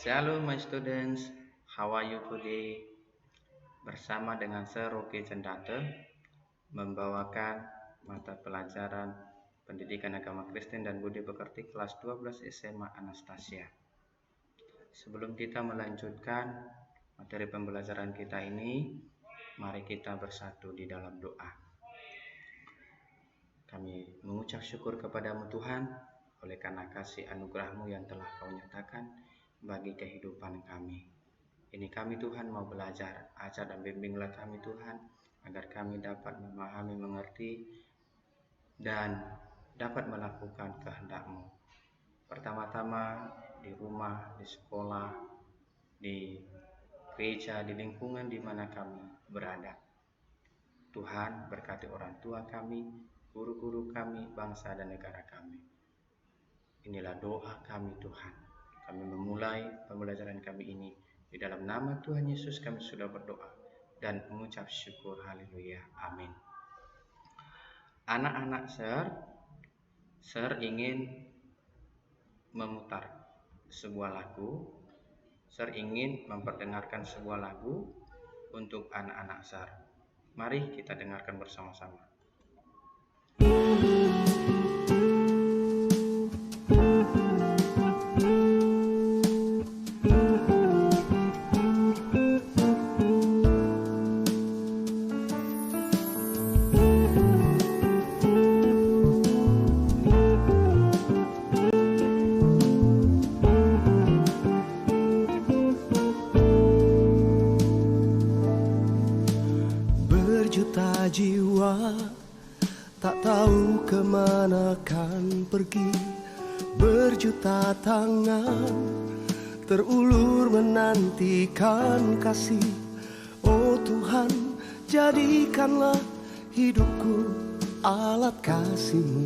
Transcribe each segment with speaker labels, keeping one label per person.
Speaker 1: Shalom my students, how are you today? Bersama dengan Sir Rocky Cendate membawakan mata pelajaran Pendidikan Agama Kristen dan Budi Pekerti kelas 12 SMA Anastasia. Sebelum kita melanjutkan materi pembelajaran kita ini, mari kita bersatu di dalam doa. Kami mengucap syukur kepadamu Tuhan oleh karena kasih anugerah-Mu yang telah Kau nyatakan bagi kehidupan kami. Ini kami Tuhan mau belajar, ajar dan bimbinglah kami Tuhan, agar kami dapat memahami, mengerti, dan dapat melakukan kehendak-Mu. Pertama-tama di rumah, di sekolah, di gereja, di lingkungan di mana kami berada. Tuhan berkati orang tua kami, guru-guru kami, bangsa dan negara kami. Inilah doa kami Tuhan. Kami memulai pembelajaran kami ini di dalam nama Tuhan Yesus kami sudah berdoa dan mengucap syukur. Haleluya. Amin. Anak-anak Sir ingin memutar sebuah lagu. Sir ingin memperdengarkan sebuah lagu untuk anak-anak Sir. Mari kita dengarkan bersama-sama.
Speaker 2: Berjuta jiwa tak tahu kemana kan pergi, berjuta tangan terulur menantikan kasih. Oh Tuhan, jadikanlah hidupku alat kasih-Mu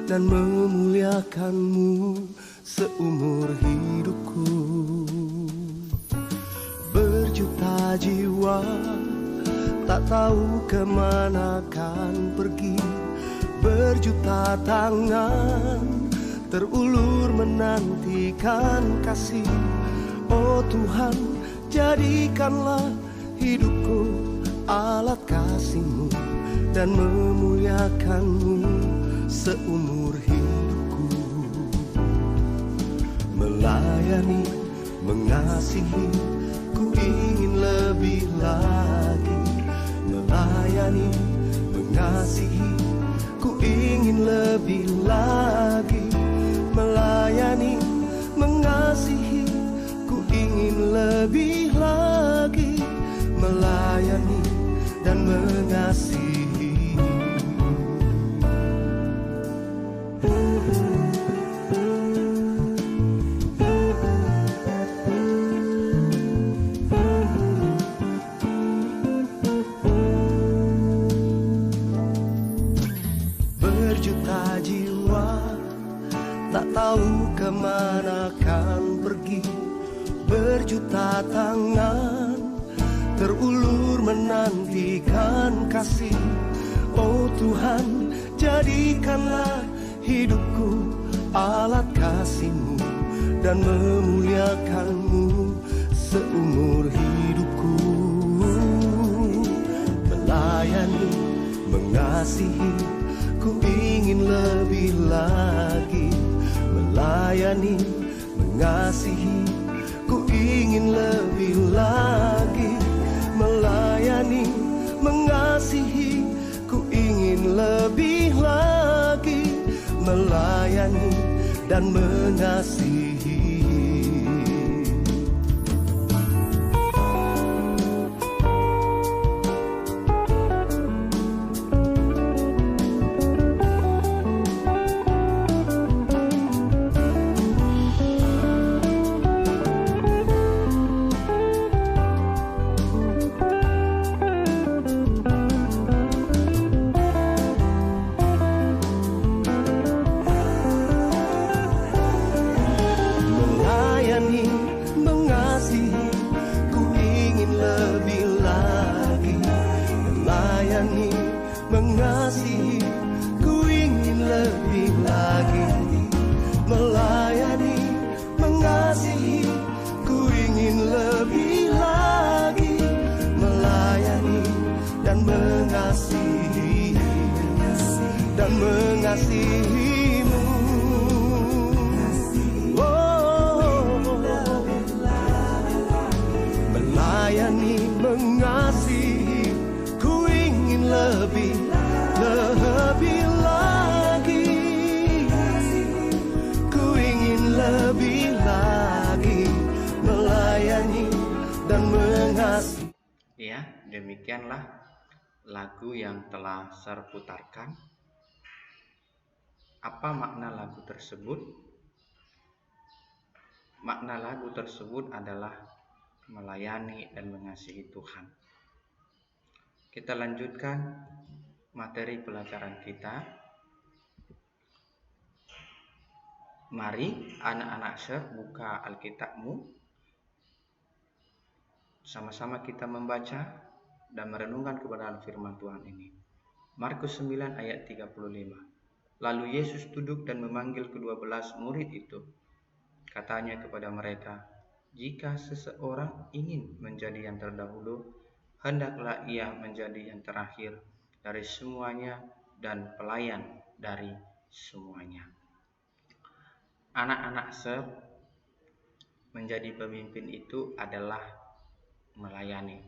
Speaker 2: dan memuliakan-Mu seumur hidupku. Berjuta jiwa tak tahu kemana kan pergi, berjuta tangan terulur menantikan kasih. Oh Tuhan, jadikanlah hidupku alat kasih-Mu dan memuliakan-Mu seumur hidupku. Melayani, mengasihi, ku ingin lebih lagi. Melayani, mengasihi, ku ingin lebih lagi. Melayani, mengasihi, ku ingin lebih lagi. Melayani dan mengasihi. Berjuta jiwa tak tahu kemana kan pergi, berjuta tangan terulur menantikan kasih. Oh Tuhan, jadikanlah hidupku alat kasih-Mu dan memuliakan-Mu seumur hidupku. Melayani, mengasihi, ku ingin lebih lagi. Melayani, mengasihi, ku ingin lebih lagi. Melayani, mengasihi, ku ingin lebih lagi. Melayani dan mengasihi. mengasihimu. Melayani, mengasihi, ku ingin lebih lagi. Ku ingin lebih lagi melayani dan mengasihi.
Speaker 1: Ya, demikianlah lagu yang telah saya putarkan. Apa makna lagu tersebut? Makna lagu tersebut adalah melayani dan mengasihi Tuhan. Kita lanjutkan materi pelajaran kita. Mari anak-anak buka Alkitabmu. Sama-sama kita membaca dan merenungkan kebenaran firman Tuhan ini. Markus 9 ayat 35. Lalu Yesus duduk dan memanggil ke-12 murid itu. Katanya kepada mereka, jika seseorang ingin menjadi yang terdahulu, hendaklah ia menjadi yang terakhir dari semuanya dan pelayan dari semuanya. Anak-anak menjadi pemimpin itu adalah melayani.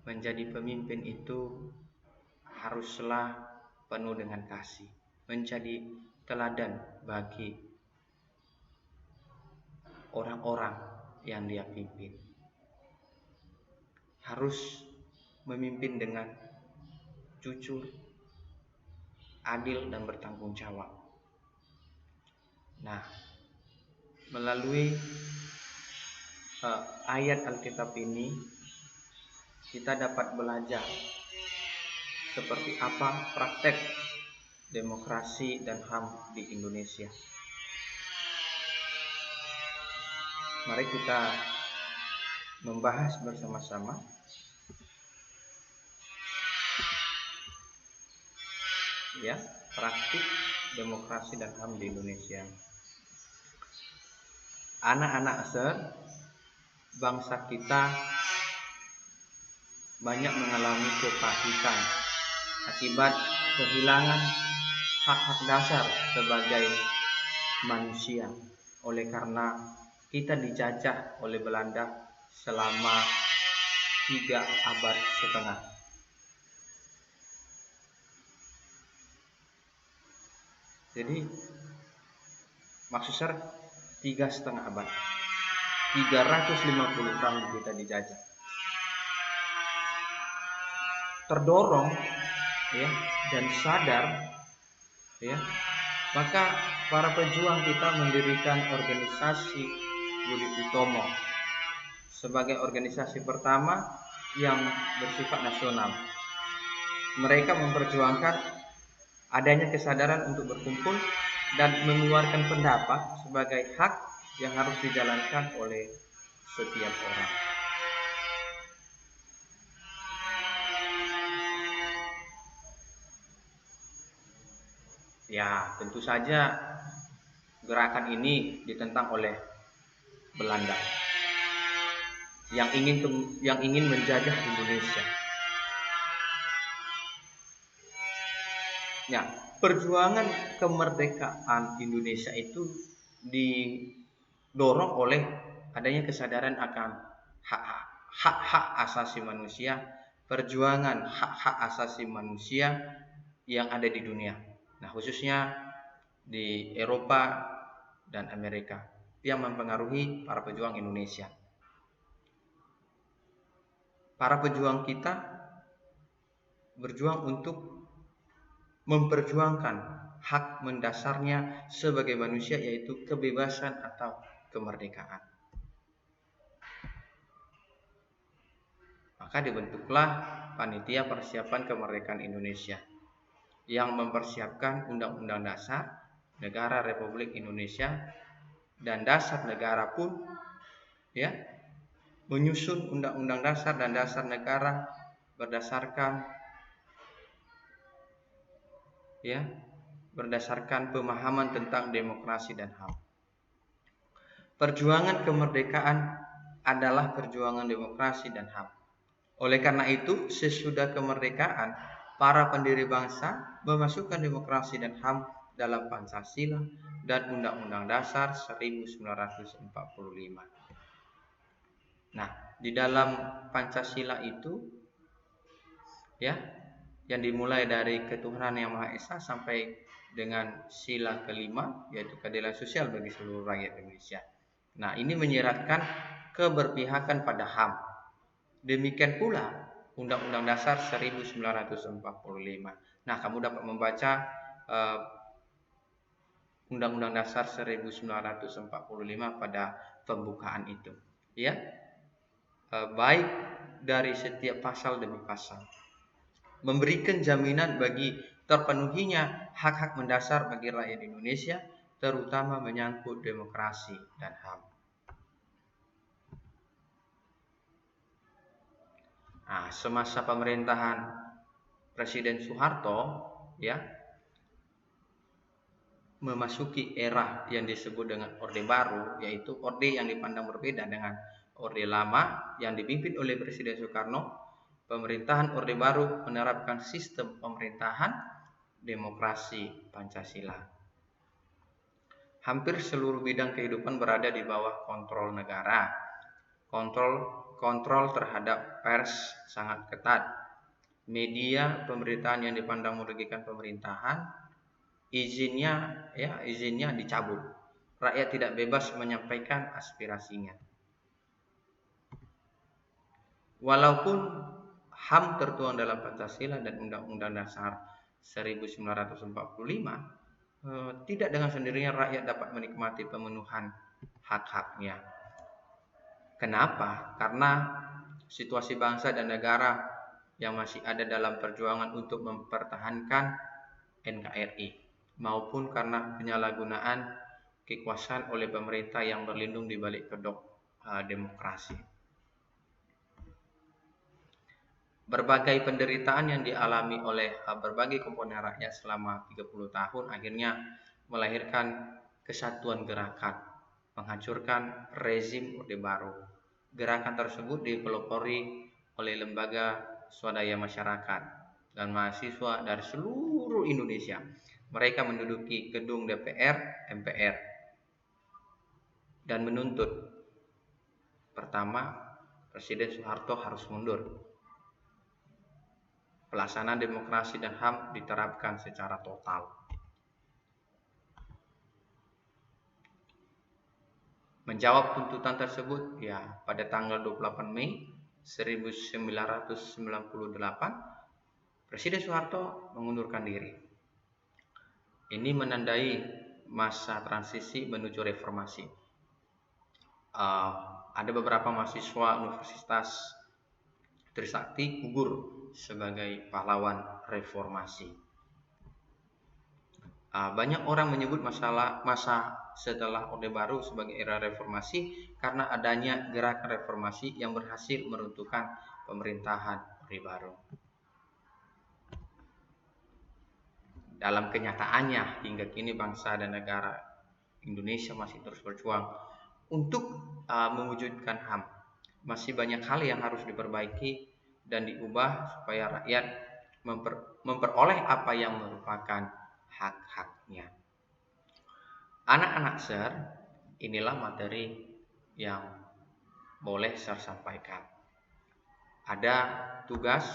Speaker 1: Menjadi pemimpin itu haruslah penuh dengan kasih, menjadi teladan bagi orang-orang yang dia pimpin. Harus memimpin dengan jujur, adil, dan bertanggung jawab. Nah, melalui ayat Alkitab ini kita dapat belajar seperti apa praktek demokrasi dan HAM di Indonesia. Mari kita membahas bersama-sama. Ya, praktik demokrasi dan HAM di Indonesia. Anak-anak bangsa kita banyak mengalami kepahitan akibat kehilangan hak-hak dasar sebagai manusia. Oleh karena kita dijajah oleh Belanda selama 3 abad setengah. Jadi maksud saya 3,5 abad, 350 tahun kita dijajah. Terdorong ya dan sadar ya, maka para pejuang kita mendirikan organisasi Budi Utomo sebagai organisasi pertama yang bersifat nasional. Mereka memperjuangkan adanya kesadaran untuk berkumpul dan mengeluarkan pendapat sebagai hak yang harus dijalankan oleh setiap orang. Ya, tentu saja gerakan ini ditentang oleh Belanda yang ingin menjajah Indonesia. Ya, perjuangan kemerdekaan Indonesia itu didorong oleh adanya kesadaran akan hak-hak asasi manusia, perjuangan hak-hak asasi manusia yang ada di dunia. Nah, khususnya di Eropa dan Amerika yang mempengaruhi para pejuang Indonesia. Para pejuang kita berjuang untuk memperjuangkan hak mendasarnya sebagai manusia, yaitu kebebasan atau kemerdekaan. Maka dibentuklah Panitia Persiapan Kemerdekaan Indonesia yang mempersiapkan Undang-Undang Dasar Negara Republik Indonesia dan Dasar Negara pun ya menyusun Undang-Undang Dasar dan Dasar Negara berdasarkan pemahaman tentang demokrasi dan HAM. Perjuangan kemerdekaan adalah perjuangan demokrasi dan HAM. Oleh karena itu, sesudah kemerdekaan, para pendiri bangsa memasukkan demokrasi dan HAM dalam Pancasila dan Undang-Undang Dasar 1945. Nah, di dalam Pancasila itu ya, yang dimulai dari ketuhanan yang Maha Esa sampai dengan sila kelima, yaitu keadilan sosial bagi seluruh rakyat Indonesia. Nah, ini menyiratkan keberpihakan pada HAM. Demikian pula Undang-Undang Dasar 1945. Nah, kamu dapat membaca Undang-Undang Dasar 1945 pada pembukaan itu, ya. Baik dari setiap pasal demi pasal, memberikan jaminan bagi terpenuhinya hak-hak mendasar bagi rakyat Indonesia, terutama menyangkut demokrasi dan HAM. Nah, semasa pemerintahan Presiden Soeharto, ya, memasuki era yang disebut dengan Orde Baru, yaitu orde yang dipandang berbeda dengan Orde Lama yang dipimpin oleh Presiden Soekarno. Pemerintahan Orde Baru menerapkan sistem pemerintahan demokrasi Pancasila. Hampir seluruh bidang kehidupan berada di bawah kontrol negara. Kontrol terhadap pers sangat ketat. Media pemberitaan yang dipandang merugikan pemerintahan, izinnya dicabut. Rakyat tidak bebas menyampaikan aspirasinya. Walaupun HAM tertuang dalam Pancasila dan Undang-Undang Dasar 1945, tidak dengan sendirinya rakyat dapat menikmati pemenuhan hak-haknya. Kenapa? Karena situasi bangsa dan negara yang masih ada dalam perjuangan untuk mempertahankan NKRI, maupun karena penyalahgunaan kekuasaan oleh pemerintah yang berlindung di balik kedok demokrasi. Berbagai penderitaan yang dialami oleh berbagai komponen rakyat selama 30 tahun akhirnya melahirkan kesatuan gerakan menghancurkan rezim Orde Baru. Gerakan tersebut dipelopori oleh lembaga swadaya masyarakat dan mahasiswa dari seluruh Indonesia. Mereka menduduki gedung DPR, MPR dan menuntut, pertama, Presiden Soeharto harus mundur. Pelaksanaan demokrasi dan HAM diterapkan secara total. Menjawab tuntutan tersebut, ya, pada tanggal 28 Mei 1998, Presiden Soeharto mengundurkan diri. Ini menandai masa transisi menuju reformasi. Ada beberapa mahasiswa Universitas Trisakti gugur sebagai pahlawan reformasi. Banyak orang menyebut masa setelah Orde Baru sebagai era reformasi karena adanya gerakan reformasi yang berhasil meruntuhkan pemerintahan Orde Baru. Dalam kenyataannya, hingga kini bangsa dan negara Indonesia masih terus berjuang untuk mewujudkan HAM. Masih banyak hal yang harus diperbaiki dan diubah supaya rakyat memperoleh apa yang merupakan hak-haknya. Anak-anak SER, inilah materi yang boleh SER sampaikan. Ada tugas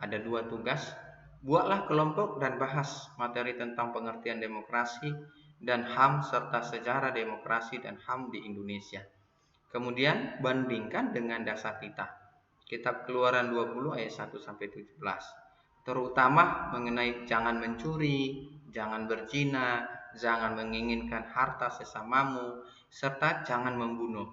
Speaker 1: ada 2 tugas. Buatlah kelompok dan bahas materi tentang pengertian demokrasi dan HAM serta sejarah demokrasi dan HAM di Indonesia. Kemudian bandingkan dengan dasar Kitab Keluaran 20 ayat 1 sampai 17. Terutama mengenai jangan mencuri, jangan berzina, jangan menginginkan harta sesamamu, serta jangan membunuh.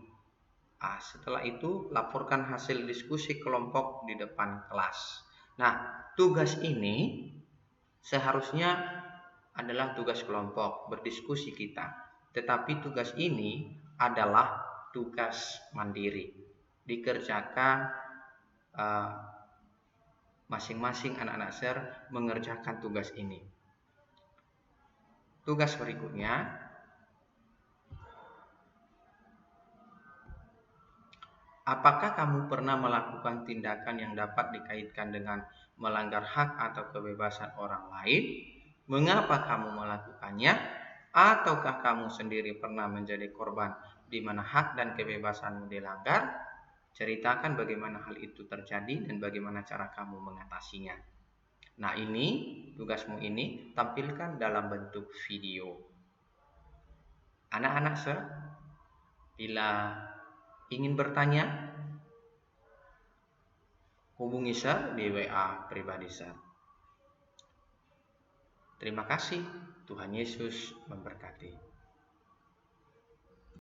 Speaker 1: Setelah itu laporkan hasil diskusi kelompok di depan kelas. Nah, tugas ini seharusnya adalah tugas kelompok, berdiskusi kita. Tetapi tugas ini adalah tugas mandiri, dikerjakan masing-masing anak-anak SER mengerjakan tugas ini. Tugas berikutnya, Apakah kamu pernah melakukan tindakan yang dapat dikaitkan dengan melanggar hak atau kebebasan orang lain? Mengapa kamu melakukannya? Ataukah kamu sendiri pernah menjadi korban di mana hak dan kebebasanmu dilanggar? Ceritakan bagaimana hal itu terjadi dan bagaimana cara kamu mengatasinya. Nah, ini tugasmu ini tampilkan dalam bentuk video. Anak-anak bila ingin bertanya, hubungi Sir di WA pribadi Sir. Terima kasih. Tuhan Yesus memberkati.